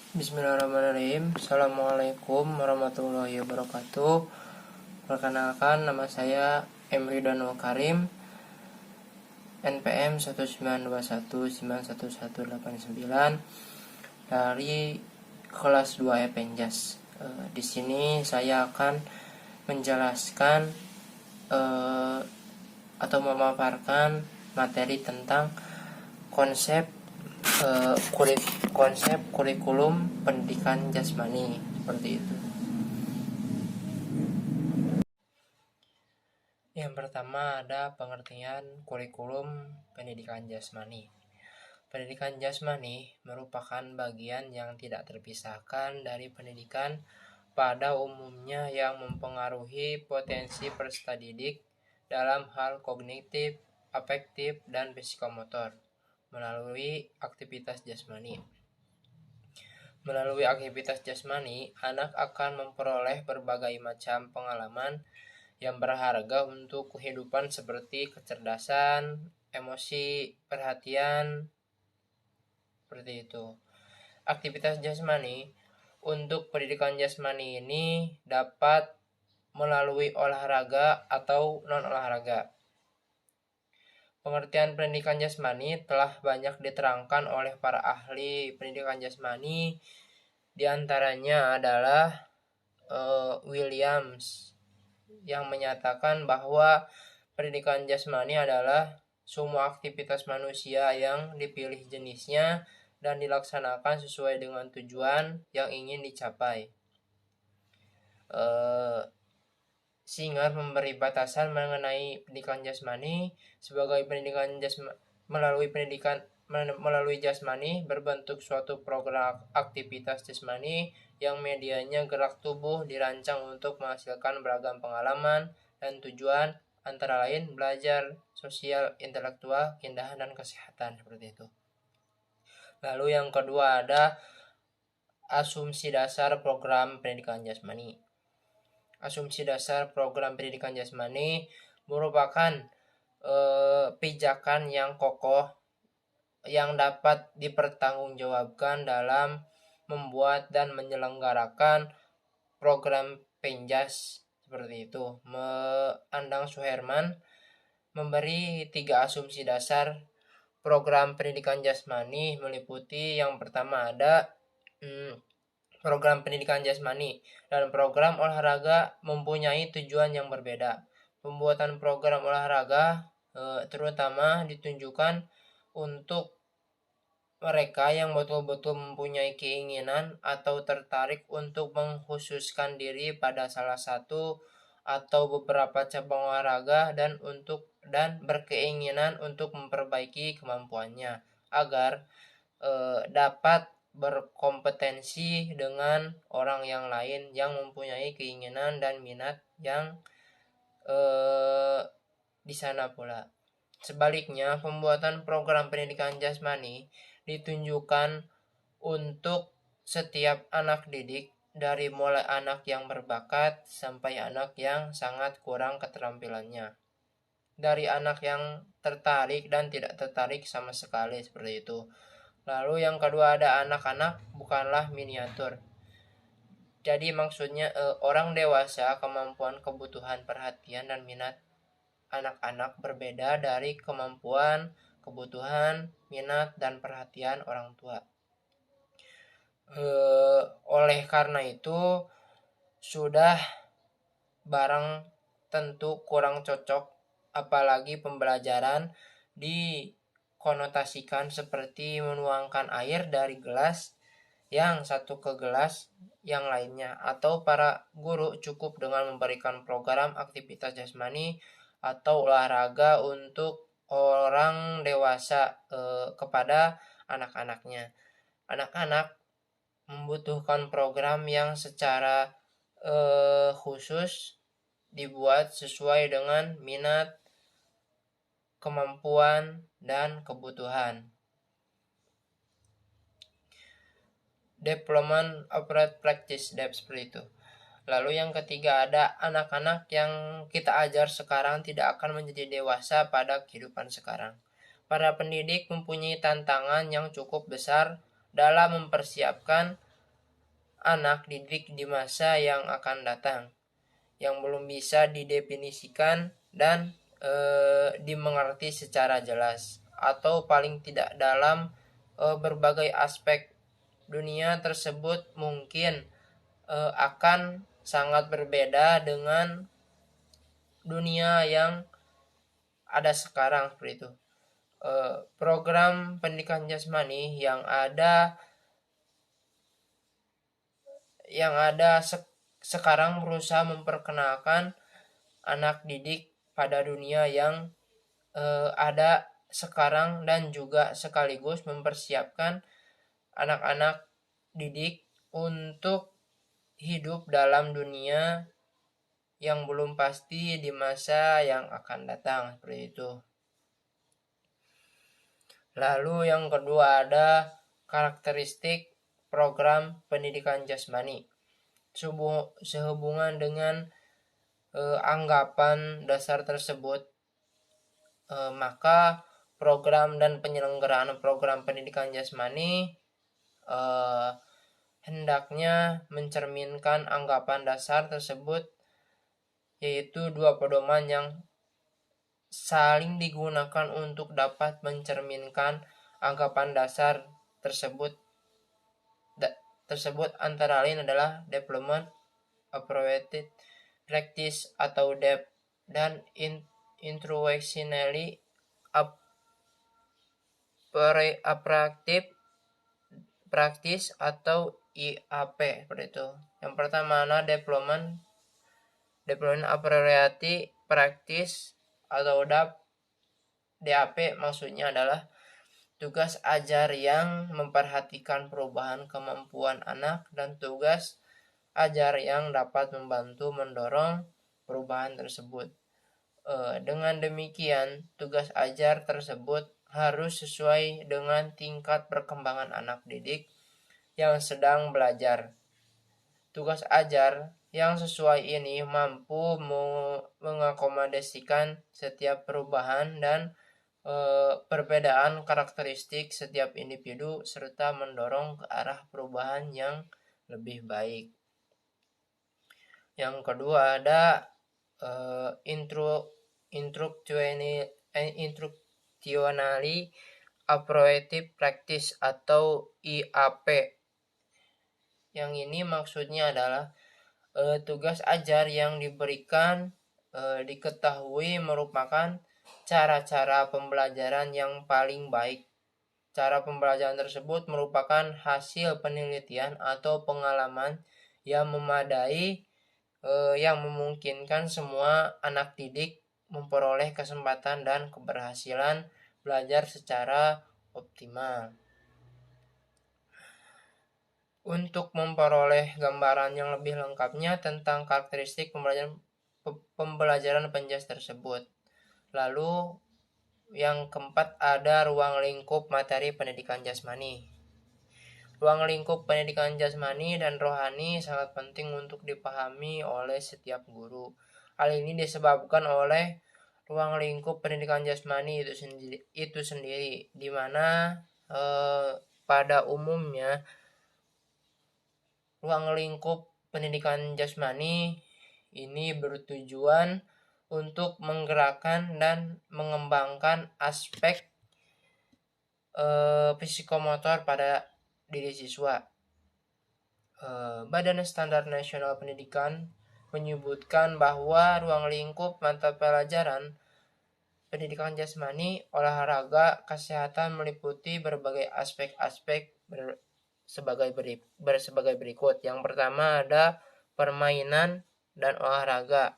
Bismillahirrahmanirrahim. Assalamualaikum warahmatullahi wabarakatuh. Perkenalkan, nama saya Emri Danul Karim, NPM 192191189 dari kelas 2 Epenjas. Di sini saya akan menjelaskan atau memaparkan materi tentang konsep kurikulum pendidikan jasmani, seperti itu. Yang pertama ada pengertian kurikulum pendidikan jasmani. Pendidikan jasmani merupakan bagian yang tidak terpisahkan dari pendidikan pada umumnya yang mempengaruhi potensi peserta didik dalam hal kognitif, afektif, dan psikomotor melalui aktivitas jasmani. Melalui aktivitas jasmani, anak akan memperoleh berbagai macam pengalaman yang berharga untuk kehidupan seperti kecerdasan, emosi, perhatian, seperti itu. Aktivitas jasmani untuk pendidikan jasmani ini dapat melalui olahraga atau non-olahraga. Pengertian pendidikan jasmani telah banyak diterangkan oleh para ahli pendidikan jasmani. Di antaranya adalah Williams yang menyatakan bahwa pendidikan jasmani adalah semua aktivitas manusia yang dipilih jenisnya dan dilaksanakan sesuai dengan tujuan yang ingin dicapai. Singer memberi batasan mengenai pendidikan jasmani sebagai melalui jasmani berbentuk suatu program aktivitas jasmani yang medianya gerak tubuh dirancang untuk menghasilkan beragam pengalaman dan tujuan, antara lain belajar, sosial, intelektual, keindahan, dan kesehatan, seperti itu. Lalu yang kedua ada asumsi dasar program pendidikan jasmani. Asumsi dasar program pendidikan jasmani merupakan pijakan yang kokoh yang dapat dipertanggungjawabkan dalam membuat dan menyelenggarakan program penjas, seperti itu. Andang Suherman memberi 3 asumsi dasar program pendidikan jasmani, meliputi yang pertama ada program pendidikan jasmani dan program olahraga mempunyai tujuan yang berbeda. Pembuatan program olahraga terutama ditunjukkan untuk mereka yang betul-betul mempunyai keinginan atau tertarik untuk mengkhususkan diri pada salah satu atau beberapa cabang olahraga dan berkeinginan untuk memperbaiki kemampuannya agar dapat berkompetensi dengan orang yang lain yang mempunyai keinginan dan minat yang di sana pula. Sebaliknya, pembuatan program pendidikan jasmani ditunjukkan untuk setiap anak didik, dari mulai anak yang berbakat sampai anak yang sangat kurang keterampilannya, dari anak yang tertarik dan tidak tertarik sama sekali, seperti itu. Lalu yang kedua ada anak-anak bukanlah miniatur. Jadi maksudnya orang dewasa, kemampuan, kebutuhan, perhatian, dan minat anak-anak berbeda dari kemampuan, kebutuhan, minat, dan perhatian orang tua. Oleh karena itu sudah barang tentu kurang cocok apalagi pembelajaran dikonotasikan seperti menuangkan air dari gelas yang satu ke gelas yang lainnya, atau para guru cukup dengan memberikan program aktivitas jasmani atau olahraga untuk orang dewasa kepada anak-anaknya. Anak-anak membutuhkan program yang secara khusus dibuat sesuai dengan minat, kemampuan, dan kebutuhan. Development Applied Practice seperti itu. Lalu yang ketiga ada anak-anak yang kita ajar sekarang tidak akan menjadi dewasa pada kehidupan sekarang. Para pendidik mempunyai tantangan yang cukup besar dalam mempersiapkan anak didik di masa yang akan datang, yang belum bisa didefinisikan dan dimengerti secara jelas, atau paling tidak dalam berbagai aspek dunia tersebut mungkin akan sangat berbeda dengan dunia yang ada sekarang seperti itu. Program pendidikan jasmani yang ada sekarang berusaha memperkenalkan anak didik pada dunia yang ada sekarang, dan juga sekaligus mempersiapkan anak-anak didik untuk hidup dalam dunia yang belum pasti di masa yang akan datang seperti itu. Lalu yang kedua ada karakteristik program pendidikan jasmani. Sehubungan dengan anggapan dasar tersebut, maka program dan penyelenggaraan program pendidikan jasmani hendaknya mencerminkan anggapan dasar tersebut, yaitu dua pedoman yang saling digunakan untuk dapat mencerminkan anggapan dasar tersebut antara lain adalah Development Appropriate Practice atau DEP dan Instructionally Appropriate Practice atau IAP seperti itu. Yang pertama adalah Development Appropriate Practice atau DAP, maksudnya adalah tugas ajar yang memperhatikan perubahan kemampuan anak dan tugas ajar yang dapat membantu mendorong perubahan tersebut. Dengan demikian, tugas ajar tersebut harus sesuai dengan tingkat perkembangan anak didik yang sedang belajar. Tugas ajar yang sesuai ini mampu mengakomodasikan setiap perubahan dan perbedaan karakteristik setiap individu serta mendorong ke arah perubahan yang lebih baik. Yang kedua ada Instructionally Appropriate Practice atau IAP. Yang ini maksudnya adalah tugas ajar yang diberikan diketahui merupakan cara-cara pembelajaran yang paling baik. Cara pembelajaran tersebut merupakan hasil penelitian atau pengalaman yang memadai yang memungkinkan semua anak didik memperoleh kesempatan dan keberhasilan belajar secara optimal. Untuk memperoleh gambaran yang lebih lengkapnya tentang karakteristik pembelajaran penjas tersebut. Lalu yang keempat ada ruang lingkup materi pendidikan jasmani. Ruang lingkup pendidikan jasmani dan rohani sangat penting untuk dipahami oleh setiap guru. Hal ini disebabkan oleh ruang lingkup pendidikan jasmani itu sendiri, di mana pada umumnya ruang lingkup pendidikan jasmani ini bertujuan untuk menggerakkan dan mengembangkan aspek psikomotor pada diri siswa. Badan Standar Nasional Pendidikan menyebutkan bahwa ruang lingkup mata pelajaran pendidikan jasmani, olahraga, kesehatan meliputi berbagai aspek-aspek sebagai berikut. Yang pertama ada permainan dan olahraga.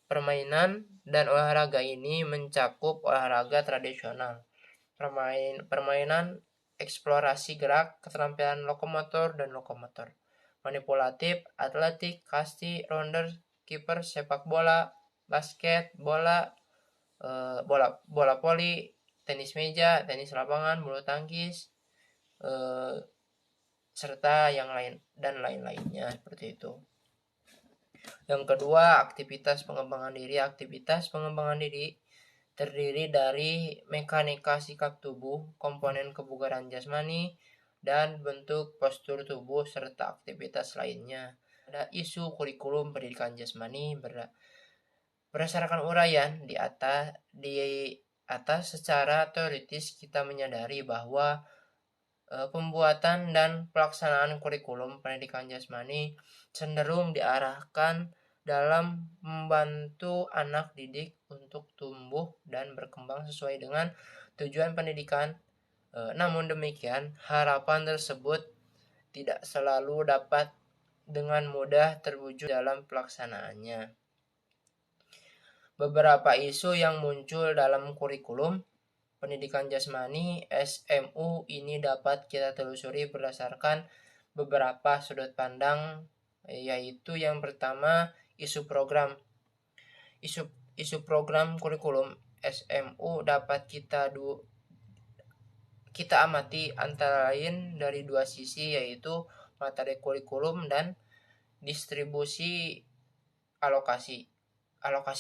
Permainan dan olahraga ini mencakup olahraga tradisional, permainan eksplorasi gerak, keterampilan lokomotor dan lokomotor, manipulatif, atletik, kasti, rounder, kiper, sepak bola, basket, bola voli, tenis meja, tenis lapangan, bulu tangkis, serta yang lain dan lain-lainnya seperti itu. Yang kedua, aktivitas pengembangan diri. Aktivitas pengembangan diri terdiri dari mekanika sikap tubuh, komponen kebugaran jasmani, dan bentuk postur tubuh serta aktivitas lainnya. Ada isu kurikulum pendidikan jasmani berdasarkan uraian di atas secara teoritis kita menyadari bahwa pembuatan dan pelaksanaan kurikulum pendidikan jasmani cenderung diarahkan dalam membantu anak didik untuk tumbuh dan berkembang sesuai dengan tujuan pendidikan. Namun demikian, harapan tersebut tidak selalu dapat dengan mudah terwujud dalam pelaksanaannya. Beberapa isu yang muncul dalam kurikulum pendidikan jasmani SMU ini dapat kita telusuri berdasarkan beberapa sudut pandang, yaitu yang pertama isu program kurikulum SMU dapat kita amati antara lain dari dua sisi, yaitu materi kurikulum dan distribusi alokasi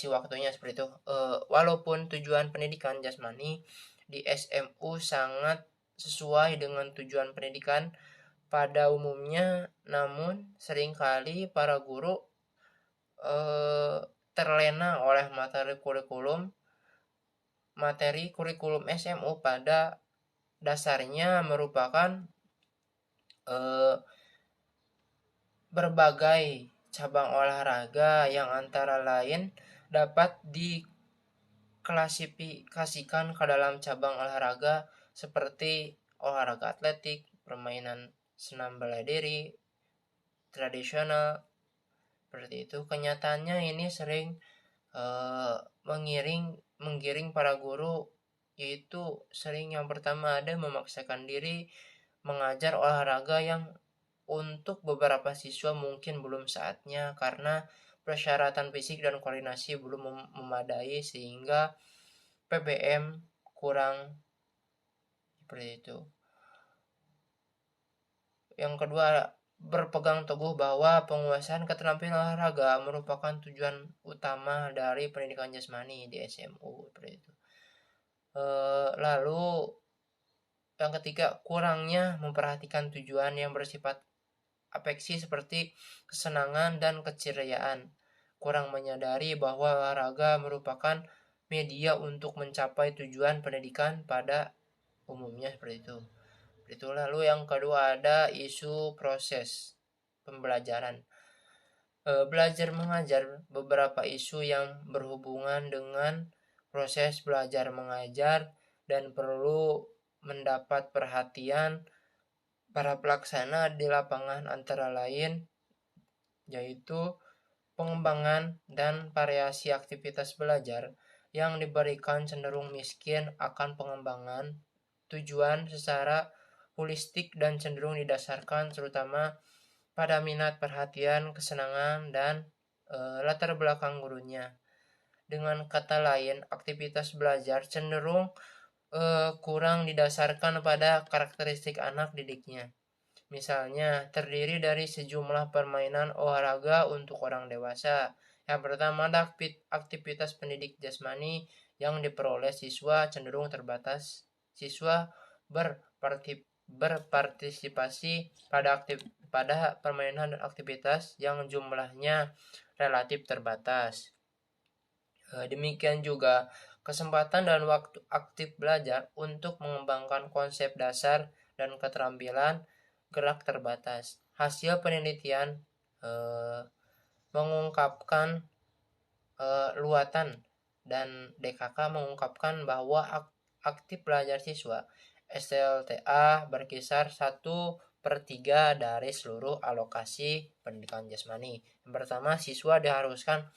waktunya seperti itu. Walaupun tujuan pendidikan jasmani di SMU sangat sesuai dengan tujuan pendidikan pada umumnya, namun seringkali para guru terlena oleh materi kurikulum SMU pada dasarnya merupakan berbagai cabang olahraga yang antara lain dapat diklasifikasikan ke dalam cabang olahraga seperti olahraga atletik, permainan senam bela diri, tradisional, seperti itu. Kenyataannya ini sering menggiring para guru, yaitu sering yang pertama ada memaksakan diri mengajar olahraga yang untuk beberapa siswa mungkin belum saatnya karena persyaratan fisik dan koordinasi belum memadai sehingga PBM kurang, seperti itu. Yang kedua, berpegang teguh bahwa penguasaan keterampilan olahraga merupakan tujuan utama dari pendidikan jasmani di SMU, seperti itu. Lalu yang ketiga, kurangnya memperhatikan tujuan yang bersifat afeksi seperti kesenangan dan keceriaan. Kurang menyadari bahwa olahraga merupakan media untuk mencapai tujuan pendidikan pada umumnya, seperti itu. Lalu yang kedua ada isu proses pembelajaran. Belajar mengajar, beberapa isu yang berhubungan dengan proses belajar mengajar dan perlu mendapat perhatian para pelaksana di lapangan antara lain yaitu pengembangan dan variasi aktivitas belajar yang diberikan cenderung miskin akan pengembangan tujuan secara holistik dan cenderung didasarkan terutama pada minat, perhatian, kesenangan, dan latar belakang gurunya. Dengan kata lain, aktivitas belajar cenderung kurang didasarkan pada karakteristik anak didiknya. Misalnya, terdiri dari sejumlah permainan olahraga untuk orang dewasa. Yang pertama ada aktivitas pendidik jasmani yang diperoleh siswa cenderung terbatas. Siswa berpartisipasi pada permainan dan aktivitas yang jumlahnya relatif terbatas. Demikian juga kesempatan dan waktu aktif belajar untuk mengembangkan konsep dasar dan keterampilan gerak terbatas. Hasil penelitian mengungkapkan Luatan dan DKK mengungkapkan bahwa aktif belajar siswa SLTA berkisar 1/3 dari seluruh alokasi pendidikan jasmani. Yang pertama, siswa diharuskan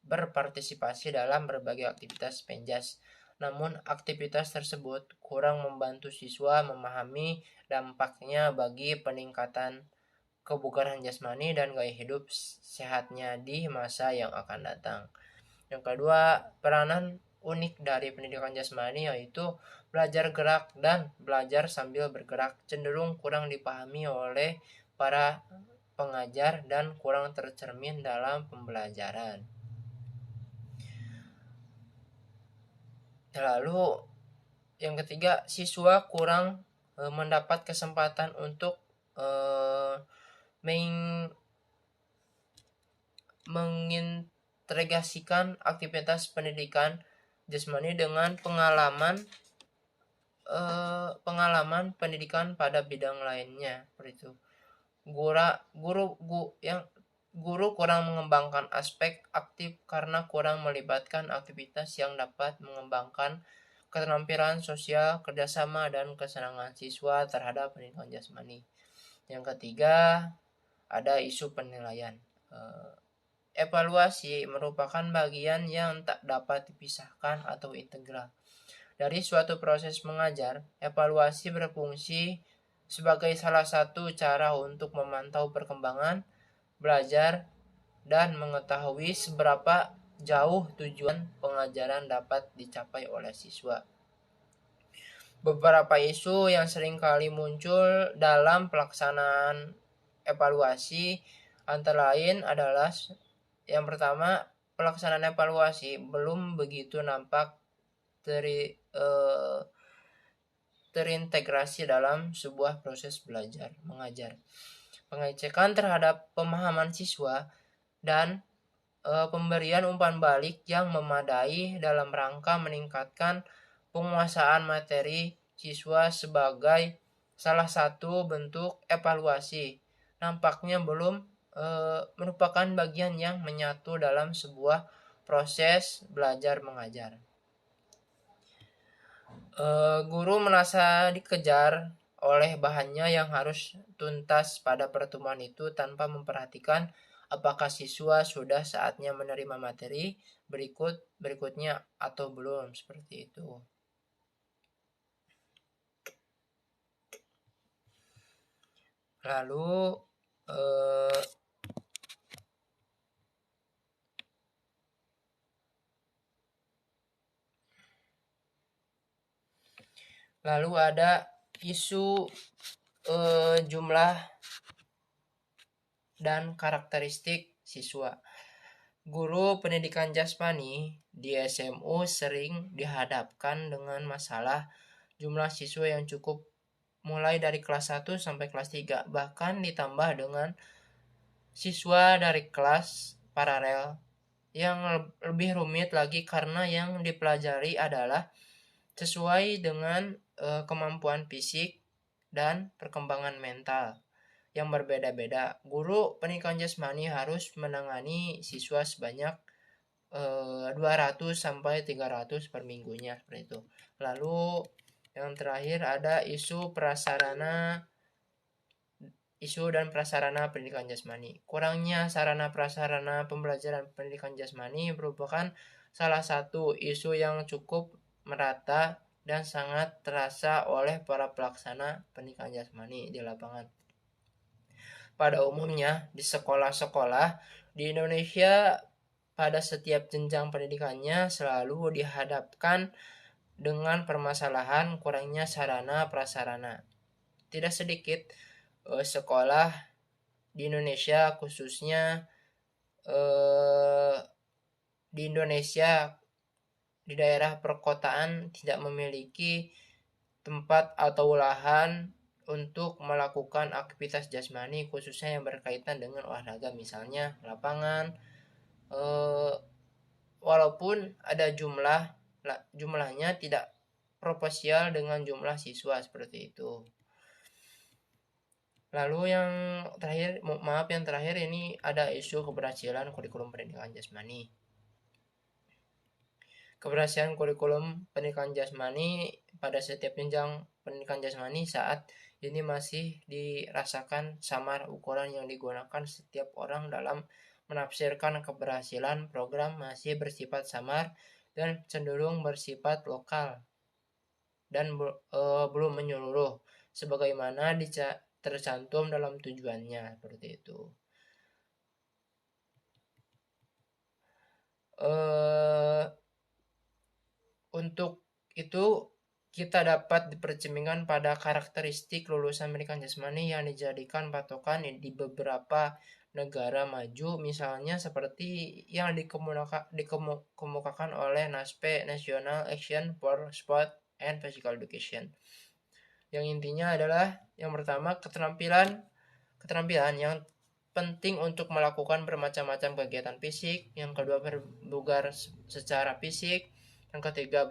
berpartisipasi dalam berbagai aktivitas penjas. Namun aktivitas tersebut kurang membantu siswa memahami dampaknya bagi peningkatan kebugaran jasmani dan gaya hidup sehatnya di masa yang akan datang. Yang kedua, peranan unik dari pendidikan jasmani yaitu belajar gerak dan belajar sambil bergerak cenderung kurang dipahami oleh para pengajar dan kurang tercermin dalam pembelajaran. Lalu yang ketiga, siswa kurang mendapat kesempatan untuk mengintegrasikan aktivitas pendidikan jasmani dengan pengalaman pendidikan pada bidang lainnya, seperti itu. Guru kurang mengembangkan aspek aktif karena kurang melibatkan aktivitas yang dapat mengembangkan keterampilan sosial, kerjasama, dan kesenangan siswa terhadap pendidikan jasmani. Yang ketiga, ada isu penilaian. Evaluasi merupakan bagian yang tak dapat dipisahkan atau integral dari suatu proses mengajar. Evaluasi berfungsi sebagai salah satu cara untuk memantau perkembangan belajar dan mengetahui seberapa jauh tujuan pengajaran dapat dicapai oleh siswa. Beberapa isu yang sering kali muncul dalam pelaksanaan evaluasi antara lain adalah yang pertama, pelaksanaan evaluasi belum begitu nampak terintegrasi dalam sebuah proses belajar mengajar. Pengecekan terhadap pemahaman siswa dan pemberian umpan balik yang memadai dalam rangka meningkatkan penguasaan materi siswa sebagai salah satu bentuk evaluasi nampaknya belum merupakan bagian yang menyatu dalam sebuah proses belajar mengajar. Guru merasa dikejar oleh bahannya yang harus tuntas pada pertemuan itu tanpa memperhatikan apakah siswa sudah saatnya menerima materi berikutnya atau belum, seperti itu. Lalu ada isu jumlah dan karakteristik siswa. Guru pendidikan jasmani di SMU sering dihadapkan dengan masalah jumlah siswa yang cukup mulai dari kelas 1 sampai kelas 3, bahkan ditambah dengan siswa dari kelas paralel yang lebih rumit lagi karena yang dipelajari adalah sesuai dengan kemampuan fisik dan perkembangan mental yang berbeda-beda. Guru pendidikan jasmani harus menangani siswa sebanyak 200 sampai 300 per minggunya, seperti itu. Lalu yang terakhir ada isu dan prasarana pendidikan jasmani. Kurangnya sarana prasarana pembelajaran pendidikan jasmani merupakan salah satu isu yang cukup merata dan sangat terasa oleh para pelaksana pendidikan jasmani di lapangan. Pada umumnya, di sekolah-sekolah di Indonesia pada setiap jenjang pendidikannya selalu dihadapkan dengan permasalahan kurangnya sarana prasarana. Tidak sedikit sekolah di Indonesia, khususnya di Indonesia di daerah perkotaan tidak memiliki tempat atau lahan untuk melakukan aktivitas jasmani khususnya yang berkaitan dengan olahraga, misalnya lapangan. Walaupun ada jumlahnya tidak proporsional dengan jumlah siswa, seperti itu. Lalu yang terakhir ini ada isu keberhasilan kurikulum pendidikan jasmani. Keberhasilan kurikulum pendidikan jasmani pada setiap jenjang pendidikan jasmani saat ini masih dirasakan samar. Ukuran yang digunakan setiap orang dalam menafsirkan keberhasilan program masih bersifat samar dan cenderung bersifat lokal dan belum menyeluruh sebagaimana tercantum dalam tujuannya, seperti itu. Untuk itu kita dapat dipercerminkan pada karakteristik lulusan pendidikan jasmani yang dijadikan patokan di beberapa negara maju, misalnya seperti yang dikemukakan oleh NASPE, National Action for Sport and Physical Education. Yang intinya adalah yang pertama keterampilan yang penting untuk melakukan bermacam-macam kegiatan fisik, yang kedua berbugar secara fisik, yang ketiga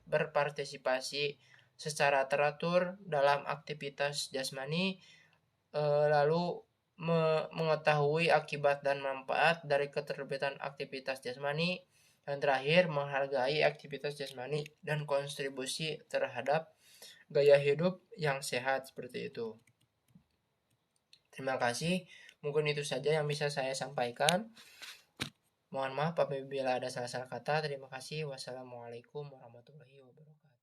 berpartisipasi secara teratur dalam aktivitas jasmani, lalu mengetahui akibat dan manfaat dari keterlibatan aktivitas jasmani, dan terakhir menghargai aktivitas jasmani dan kontribusi terhadap gaya hidup yang sehat seperti itu. Terima kasih. Mungkin itu saja yang bisa saya sampaikan. Mohon maaf apabila ada salah-salah kata. Terima kasih. Wassalamualaikum warahmatullahi wabarakatuh.